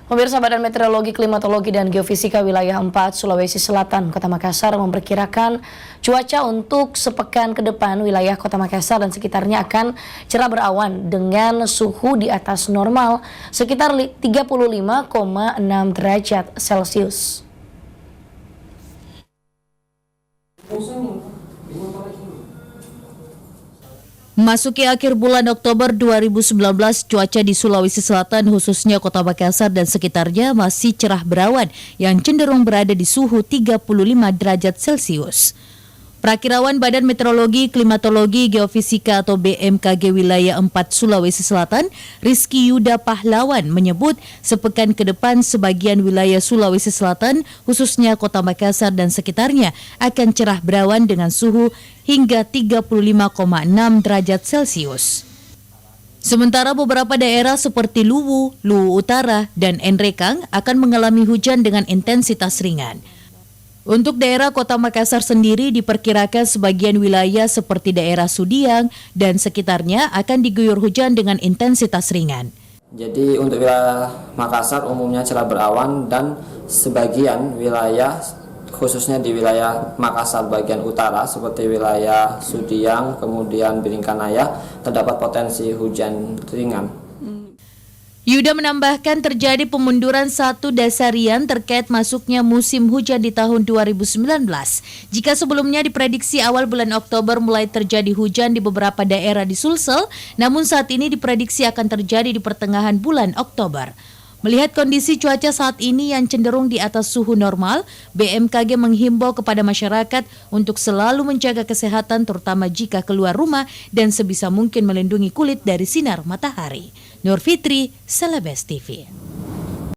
Pemirsa, Badan Meteorologi, Klimatologi, dan Geofisika Wilayah 4 Sulawesi Selatan, Kota Makassar memperkirakan cuaca untuk sepekan ke depan wilayah Kota Makassar dan sekitarnya akan cerah berawan dengan suhu di atas normal sekitar 35,6 derajat Celcius. Masuki akhir bulan Oktober 2019, cuaca di Sulawesi Selatan khususnya Kota Makassar dan sekitarnya masih cerah berawan yang cenderung berada di suhu 35 derajat Celcius. Perakirawan Badan Meteorologi, Klimatologi, Geofisika atau BMKG Wilayah 4 Sulawesi Selatan, Rizky Yuda Pahlawan menyebut sepekan ke depan sebagian wilayah Sulawesi Selatan, khususnya Kota Makassar dan sekitarnya, akan cerah berawan dengan suhu hingga 35,6 derajat Celcius. Sementara beberapa daerah seperti Luwu, Luwu Utara, dan Enrekang akan mengalami hujan dengan intensitas ringan. Untuk daerah Kota Makassar sendiri diperkirakan sebagian wilayah seperti daerah Sudiang dan sekitarnya akan diguyur hujan dengan intensitas ringan. Jadi untuk wilayah Makassar umumnya cerah berawan dan sebagian wilayah khususnya di wilayah Makassar bagian utara seperti wilayah Sudiang kemudian Bilingkanaya terdapat potensi hujan ringan. Yuda menambahkan terjadi pemunduran 1 dasarian terkait masuknya musim hujan di tahun 2019. Jika sebelumnya diprediksi awal bulan Oktober mulai terjadi hujan di beberapa daerah di Sulsel, namun saat ini diprediksi akan terjadi di pertengahan bulan Oktober. Melihat kondisi cuaca saat ini yang cenderung di atas suhu normal, BMKG menghimbau kepada masyarakat untuk selalu menjaga kesehatan terutama jika keluar rumah dan sebisa mungkin melindungi kulit dari sinar matahari. Nur Fitri, Celebes TV.